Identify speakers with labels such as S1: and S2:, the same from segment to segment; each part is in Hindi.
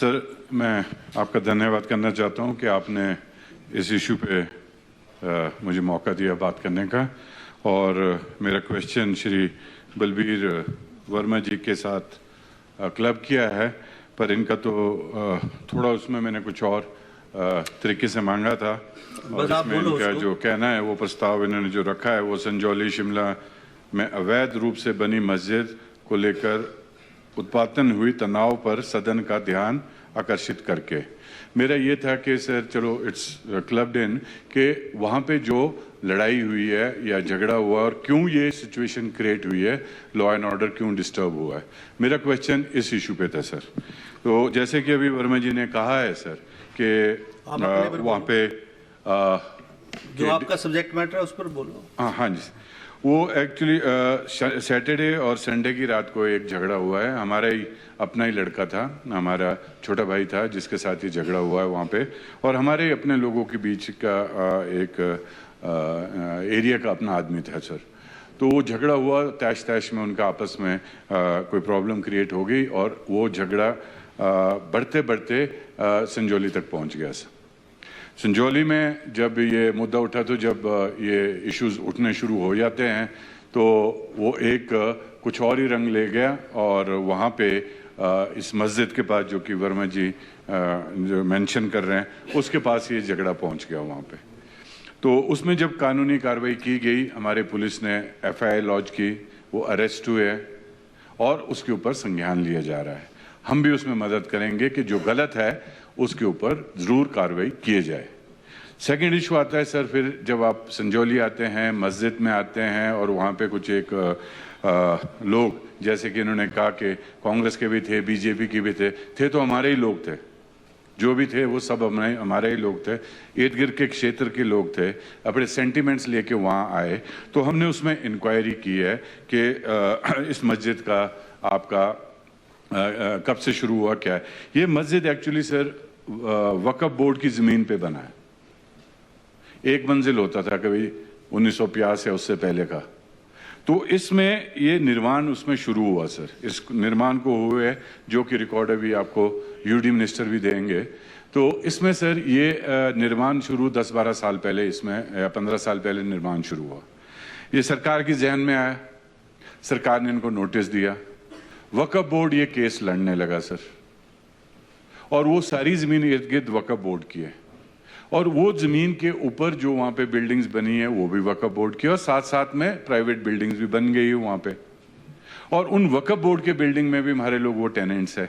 S1: सर, मैं आपका धन्यवाद करना चाहता हूं कि आपने इस इशू पे मुझे मौका दिया बात करने का। और मेरा क्वेश्चन श्री बलबीर वर्मा जी के साथ क्लब किया है, पर इनका तो थोड़ा उसमें मैंने कुछ और तरीके से मांगा था। और इसमें इनका जो कहना है, वो प्रस्ताव इन्होंने जो रखा है, वो संजौली शिमला में अवैध रूप से बनी मस्जिद को लेकर उत्पादन हुई तनाव पर सदन का ध्यान आकर्षित करके। मेरा ये था कि सर चलो इट्स क्लब्ड इन कि वहाँ पे जो लड़ाई हुई है या झगड़ा हुआ और क्यों ये सिचुएशन क्रिएट हुई है, लॉ एंड ऑर्डर क्यों डिस्टर्ब हुआ है, मेरा क्वेश्चन इस इशू पे था सर। तो जैसे कि अभी वर्मा जी ने कहा है सर कि वहाँ पे
S2: जो आपका सब्जेक्ट मैटर है उस पर बोलो।
S1: हाँ जी, वो एक्चुअली सैटरडे और संडे की रात को एक झगड़ा हुआ है। हमारा ही अपना ही लड़का था, हमारा छोटा भाई था जिसके साथ ही झगड़ा हुआ है वहाँ पे, और हमारे अपने लोगों के बीच का एक एरिया का अपना आदमी था सर। तो वो झगड़ा हुआ, तैश तैश में उनका आपस में कोई प्रॉब्लम क्रिएट हो गई और वो झगड़ा बढ़ते बढ़ते संजौली तक पहुँच गया सर। संजौली में जब ये मुद्दा उठा, तो जब ये इश्यूज उठने शुरू हो जाते हैं तो वो एक कुछ और ही रंग ले गया। और वहाँ पे इस मस्जिद के पास, जो कि वर्मा जी जो मेंशन कर रहे हैं, उसके पास ये झगड़ा पहुँच गया वहाँ पे। तो उसमें जब कानूनी कार्रवाई की गई, हमारे पुलिस ने FIR लॉन्च की, वो अरेस्ट हुए और उसके ऊपर संज्ञान लिया जा रहा है। हम भी उसमें मदद करेंगे कि जो गलत है उसके ऊपर ज़रूर कार्रवाई किए जाए। सेकेंड इशू आता है सर, फिर जब आप संजौली आते हैं, मस्जिद में आते हैं और वहाँ पे कुछ एक लोग, जैसे कि इन्होंने कहा कि कांग्रेस के भी थे, BJP के भी थे तो हमारे ही लोग थे, जो भी थे वो सब हमारे ही लोग थे, इर्द गिर्द के क्षेत्र के लोग थे, अपने सेंटिमेंट्स लेके वहाँ आए। तो हमने उसमें इंक्वायरी की है कि इस मस्जिद का आपका कब से शुरू हुआ, क्या है। ये मस्जिद एक्चुअली सर वक्फ बोर्ड की ज़मीन पे बना है। एक मंजिल होता था कभी 1950 या उससे पहले का। तो इसमें ये निर्माण उसमें शुरू हुआ सर। इस निर्माण को हुए, जो कि रिकॉर्ड अभी आपको UD मिनिस्टर भी देंगे। तो इसमें सर ये निर्माण शुरू 10-12 साल पहले, इसमें या 15 साल पहले निर्माण शुरू हुआ। ये सरकार की जहन में आया, सरकार ने इनको नोटिस दिया, वक्फ बोर्ड ये केस लड़ने लगा सर। और वो सारी ज़मीन इर्द गिर्द वक्फ बोर्ड की है, और वो ज़मीन के ऊपर जो वहाँ पे बिल्डिंग्स बनी है वो भी वक्फ बोर्ड की, और साथ साथ में प्राइवेट बिल्डिंग्स भी बन गई है वहाँ पे। और उन वक्फ बोर्ड के बिल्डिंग में भी हमारे लोग वो टेनेंट्स है।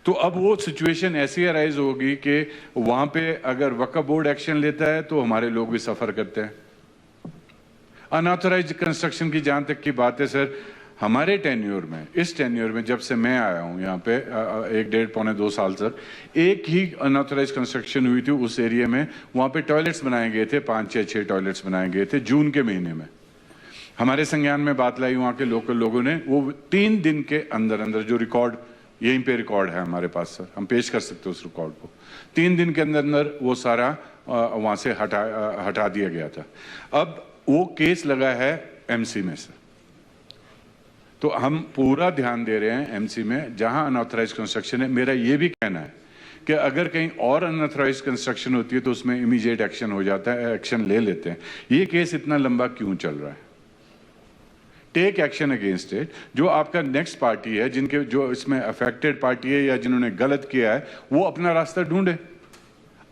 S1: तो अब वो सिचुएशन ऐसी अराइज होगी कि वहाँ पे अगर वक्फ बोर्ड एक्शन लेता है तो हमारे लोग भी सफ़र करते हैं। अनऑथराइज्ड कंस्ट्रक्शन की जहाँ तक की बात है सर, हमारे टेन्योर में, इस टेन्योर में जब से मैं आया हूँ यहाँ पे 1-1.5-2 साल तक, एक ही अनऑथराइज कंस्ट्रक्शन हुई थी उस एरिया में। वहाँ पे टॉयलेट्स बनाए गए थे, 5-6 टॉयलेट्स बनाए गए थे जून के महीने में। हमारे संज्ञान में बात लाई वहाँ के लोकल लोगों ने, वो 3 दिन के अंदर अंदर, जो रिकॉर्ड यहीं पे रिकॉर्ड है हमारे पास सर, हम पेश कर सकते उस रिकॉर्ड को, 3 दिन के अंदर अंदर वो सारा वहाँ से हटा दिया गया था। अब वो केस लगा है MC में सर। तो हम पूरा ध्यान दे रहे हैं MC में, जहां अनऑथराइज कंस्ट्रक्शन है। मेरा ये भी कहना है कि अगर कहीं और अनऑथराइज कंस्ट्रक्शन होती है तो उसमें इमीडिएट एक्शन हो जाता है, एक्शन ले लेते हैं। ये केस इतना लंबा क्यों चल रहा है? Take action against it. जो आपका नेक्स्ट पार्टी है, जिनके जो इसमें अफेक्टेड पार्टी है या जिन्होंने गलत किया है, वो अपना रास्ता ढूंढे।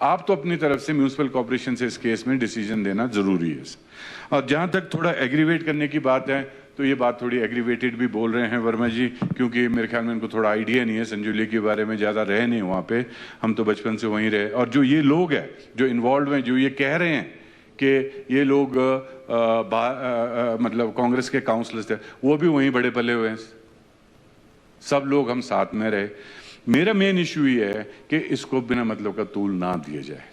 S1: आप तो अपनी तरफ से म्यूनिसिपल कॉर्पोरेशन से इस केस में डिसीजन देना जरूरी है। और जहां तक थोड़ा एग्रीवेट करने की बात है, तो ये बात थोड़ी एग्रीवेटेड भी बोल रहे हैं वर्मा जी, क्योंकि मेरे ख्याल में इनको थोड़ा आइडिया नहीं है संजौली के बारे में, ज़्यादा रहे नहीं वहाँ पे, हम तो बचपन से वहीं रहे। और जो ये लोग हैं जो इन्वॉल्व हैं, जो ये कह रहे हैं कि ये लोग मतलब कांग्रेस के काउंसलर्स थे, वो भी वहीं बड़े पले हुए हैं। सब लोग हम साथ में रहे। मेरा मेन इशू ये है कि इसको बिना मतलब का तूल ना दिया जाए।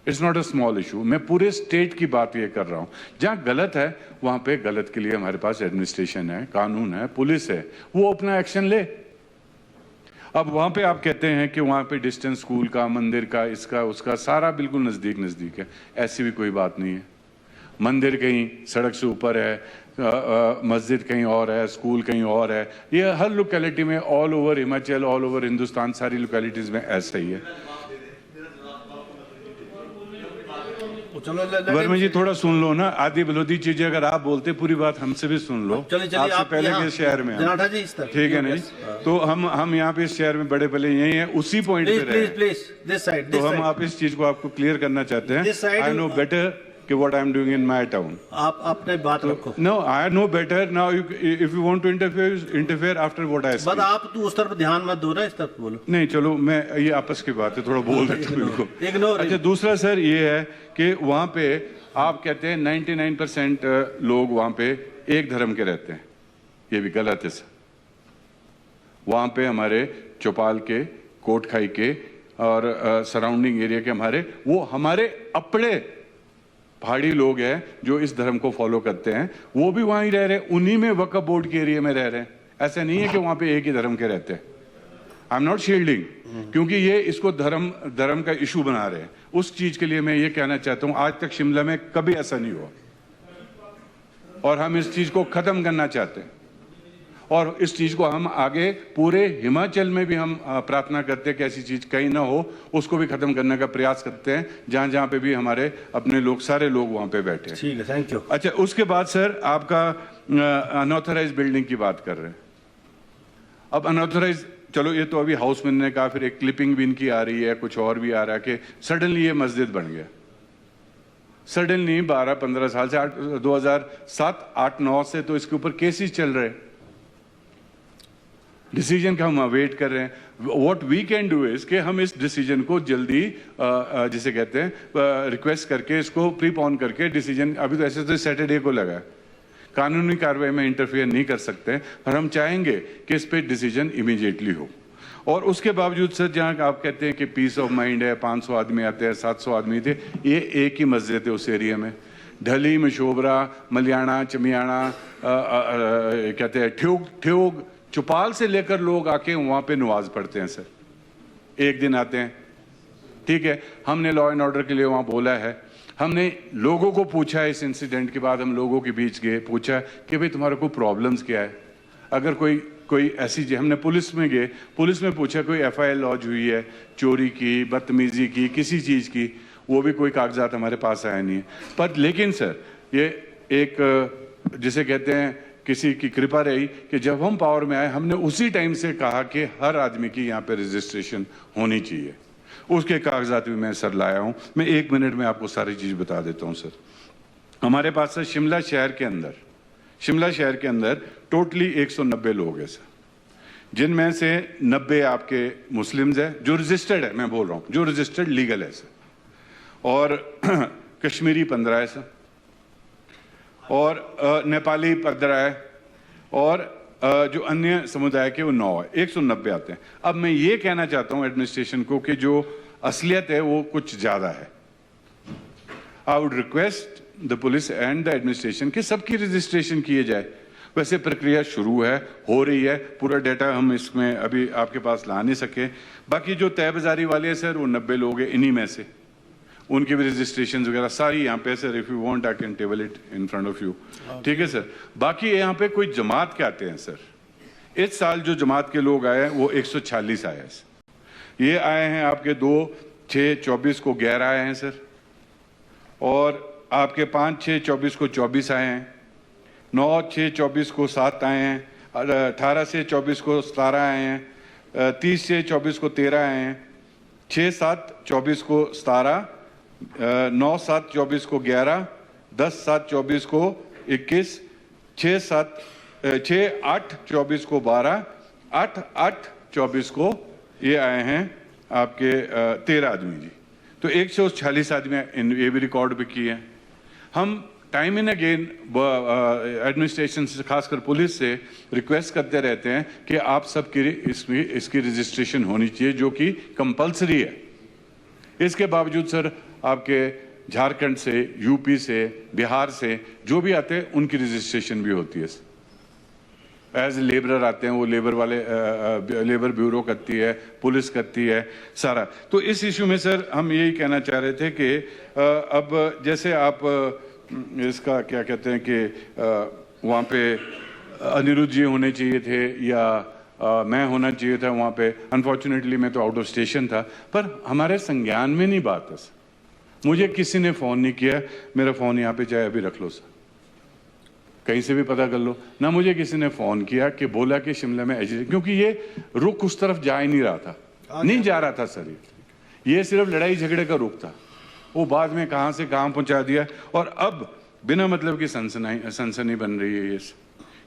S1: It's not a small issue. मैं पूरे स्टेट की बात ये कर रहा हूँ। जहाँ गलत है वहाँ पे गलत के लिए हमारे पास एडमिनिस्ट्रेशन है, कानून है, पुलिस है, वो अपना एक्शन ले। अब वहाँ पे आप कहते हैं कि वहाँ पे डिस्टेंस स्कूल का, मंदिर का, इसका उसका सारा बिल्कुल नज़दीक नज़दीक है। ऐसी भी कोई बात नहीं है। मंदिर कहीं सड़क से ऊपर है, मस्जिद कहीं और है, स्कूल कहीं और है। ये हर लोकेलिटी में, all over Himachal, all over Hindustan, सारी लोकेलिटीज़ में ऐसा ही है। वर्मा जी थोड़ा सुन लो ना, आधी बलोदी चीजें अगर आप बोलते पूरी बात हमसे भी सुन लो।
S2: चलिए
S1: आपसे
S2: आप
S1: पहले के शहर में
S2: जनाठा जी इस तरफ,
S1: ठीक है नहीं, तो हम यहाँ पे इस शहर में बड़े पहले यही हैं, उसी पॉइंट पे रहे।
S2: प्लीज दिस साइड,
S1: तो हम आप इस चीज को आपको क्लियर करना चाहते हैं। आई नो बेटर कि what I am doing in my town.
S2: आप अपने बात रखो।
S1: No, I know better now. If you want to interfere after what I
S2: but आप तो उस तरफ ध्यान मत दो ना, इस तरफ बोलो।
S1: नहीं चलो, मैं ये आपस की बात है, थोड़ा बोल देता हूँ इनको।
S2: इग्नोर।
S1: अच्छा, दूसरा सर ये है कि वहाँ पे आप कहते हैं 99% लोग वहाँ पे एक धर्म के रहते हैं, ये भी गलत है सर। वहाँ पे हमारे चौपाल के, कोटखाई के और सराउंडिंग एरिया के हमारे अपने पहाड़ी लोग हैं जो इस धर्म को फॉलो करते हैं, वो भी वहीं रह रहे हैं, उन्हीं में वक्फ बोर्ड के एरिया में रह रहे हैं। ऐसा नहीं है कि वहाँ पे एक ही धर्म के रहते हैं। आई एम नॉट शील्डिंग, क्योंकि ये इसको धर्म का इशू बना रहे हैं। उस चीज के लिए मैं ये कहना चाहता हूँ, आज तक शिमला में कभी ऐसा नहीं हुआ और हम इस चीज को खत्म करना चाहते हैं। और इस चीज को हम आगे पूरे हिमाचल में भी हम प्रार्थना करते हैं कि ऐसी चीज कहीं ना हो, उसको भी खत्म करने का प्रयास करते हैं, जहां जहां पे भी हमारे अपने लोग, सारे लोग वहां पे बैठे हैं।
S2: ठीक है, थैंक यू।
S1: अच्छा, उसके बाद सर आपका अनऑथराइज बिल्डिंग की बात कर रहे हैं। अब अनऑथराइज, चलो ये तो अभी हाउसमैन ने कहा, फिर एक क्लिपिंग भी इनकी आ रही है, कुछ और भी आ रहा है कि सडनली ये मस्जिद बन गया। सडनली 12-15 साल से 2007-8-9 से तो इसके ऊपर केसेस चल रहे हैं, डिसीजन का हम अवेट कर रहे हैं। What we can do is कि हम इस डिसीजन को जल्दी जिसे कहते हैं रिक्वेस्ट करके, इसको प्रीपोन करके डिसीजन, अभी तो ऐसे तो सैटरडे को लगा है, कानूनी कार्रवाई में इंटरफेयर नहीं कर सकते, पर हम चाहेंगे कि इस पे डिसीजन इमीडिएटली हो। और उसके बावजूद सर, जहाँ आप कहते हैं कि पीस ऑफ माइंड है, 500 आदमी आते हैं, 700 आदमी थे, ये एक ही मस्जिद है उस एरिया में। ढली, मशोबरा, मलियाना, चमियाना, कहते हैं ठ्योग, चौपाल से लेकर लोग आके वहाँ पे नमाज पढ़ते हैं सर। एक दिन आते हैं, ठीक है, हमने लॉ एंड ऑर्डर के लिए वहाँ बोला है, हमने लोगों को पूछा है, इस इंसिडेंट के बाद हम लोगों के बीच गए, पूछा कि भाई तुम्हारा कोई प्रॉब्लम्स क्या है, अगर कोई ऐसी, हमने पुलिस में गए, पुलिस में पूछा कोई FIR लॉन्च हुई है चोरी की, बदतमीजी की, किसी चीज़ की, वो भी कोई कागजात हमारे पास आया नहीं है। पर लेकिन सर, ये एक जिसे कहते हैं किसी की कृपा रही कि जब हम पावर में आए, हमने उसी टाइम से कहा कि हर आदमी की यहाँ पे रजिस्ट्रेशन होनी चाहिए। उसके कागजात भी मैं सर लाया हूँ, मैं 1 मिनट में आपको सारी चीज़ बता देता हूँ सर। हमारे पास सर शिमला शहर के अंदर टोटली 190 लोग हैं सर, जिनमें से 90 आपके मुस्लिम्स हैं जो रजिस्टर्ड है, मैं बोल रहा हूँ जो रजिस्टर्ड लीगल है सर, और कश्मीरी 15 है सर, और नेपाली 15 है, और जो अन्य समुदाय के वो 9 है, 190 आते हैं। अब मैं ये कहना चाहता हूँ एडमिनिस्ट्रेशन को कि जो असलियत है वो कुछ ज़्यादा है। I would request the police and the administration कि सबकी रजिस्ट्रेशन किए जाए। वैसे प्रक्रिया शुरू है, हो रही है, पूरा डाटा हम इसमें अभी आपके पास ला नहीं सके। बाकी जो तय बाजारी वाले हैं सर, वो 90 लोग हैं, इन्हीं में से उनकी भी रजिस्ट्रेशन वगैरह सारी यहाँ पे sir, if you want I can table it in front of you, ठीक है सर। बाकी यहाँ पे कोई जमात के आते हैं सर, इस साल जो जमात के लोग आए हैं वो 146 आए हैं। ये आए हैं आपके 2-6-24 को 11 आए हैं सर, और आपके 5-6-24 को 24 आए हैं, 9-6-24 को 7 आए हैं, 18 से 24 को 17 आए हैं, 30 से 24 को 13 आए हैं, 6-7-24 को 17, 9-7-24 को 11, 10-7-24 को 21, 6-8-24 को 12, 8-8-24 को ये आए हैं आपके 13 आदमी जी। तो 146 आदमी ये भी रिकॉर्ड भी किए हैं। हम टाइम इन अगेन एडमिनिस्ट्रेशन से, खासकर पुलिस से रिक्वेस्ट करते रहते हैं कि आप सबकी इसकी रजिस्ट्रेशन होनी चाहिए, जो कि कंपलसरी है। इसके बावजूद सर आपके झारखंड से, यूपी से, बिहार से जो भी आते हैं उनकी रजिस्ट्रेशन भी होती है। एज लेबरर आते हैं, वो लेबर वाले लेबर ब्यूरो करती है, पुलिस करती है सारा। तो इस इशू में सर हम यही कहना चाह रहे थे कि अब जैसे आप इसका क्या कहते हैं कि वहाँ पे अनिरुद्ध जी होने चाहिए थे या मैं होना चाहिए था वहाँ पे। अनफॉर्चुनेटली मैं तो आउट ऑफ स्टेशन था, पर हमारे संज्ञान में नहीं बात है सर। मुझे किसी ने फ़ोन नहीं किया, मेरा फ़ोन यहाँ पे चाहे अभी रख लो सर, कहीं से भी पता कर लो ना। मुझे किसी ने फ़ोन किया कि बोला कि शिमला में एजेंसी, क्योंकि ये रुख उस तरफ जा ही नहीं रहा था, नहीं जा रहा था सर। ये सिर्फ लड़ाई झगड़े का रुख था, वो बाद में कहाँ से कहाँ पहुँचा दिया। और अब बिना मतलब की सनसनी बन रही है। ये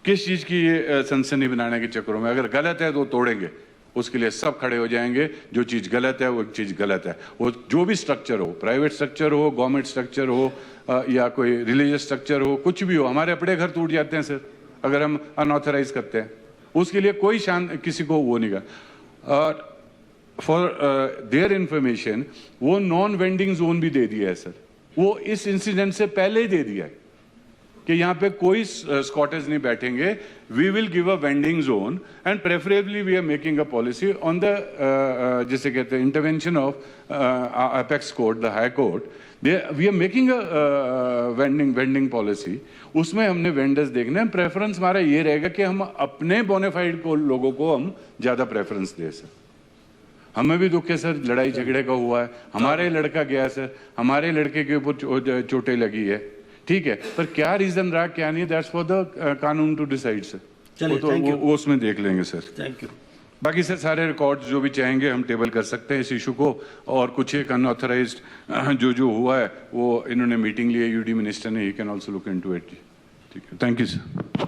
S1: किस चीज़ की ये सनसनी बनाने के चक्करों में, अगर गलत है तो तोड़ेंगे, उसके लिए सब खड़े हो जाएंगे। जो चीज़ गलत है वो चीज़ गलत है, वो जो भी स्ट्रक्चर हो, प्राइवेट स्ट्रक्चर हो, गवर्नमेंट स्ट्रक्चर हो या कोई रिलीजियस स्ट्रक्चर हो, कुछ भी हो। हमारे अपने घर टूट जाते हैं सर अगर हम अनऑथराइज करते हैं, उसके लिए कोई किसी को वो नहीं कर। फॉर देयर इंफॉर्मेशन वो नॉन वेंडिंग जोन भी दे दिया है सर, वो इस इंसिडेंट से पहले ही दे दिया है कि यहाँ पे कोई स्कॉटर्स नहीं बैठेंगे। We will give a vending zone and preferably we are making a policy on the जिसे कहते हैं intervention of apex court, the high court. We are making a vending policy. उसमें हमने वेंडर्स देखने हैं। प्रेफरेंस हमारा ये रहेगा कि हम अपने बोनाफाइड को लोगों को हम ज़्यादा प्रेफरेंस दें सर। हमें भी दुख है सर, लड़ाई झगड़े का हुआ है, हमारे लड़का गया सर, हमारे लड़के के ऊपर चोटें लगी है, ठीक है, पर क्या रीजन रहा क्या नहीं, दैट्स फॉर द कानून टू डिसाइड सर।
S2: चलिए,
S1: तो वो उसमें देख लेंगे सर।
S2: Thank you.
S1: बाकी सर सारे रिकॉर्ड जो भी चाहेंगे हम टेबल कर सकते हैं इस इशू को। और कुछ एक अनऑथराइज्ड जो हुआ है वो इन्होंने मीटिंग ली है यूडी मिनिस्टर ने, he can also look into it. ठीक है, थैंक यू सर।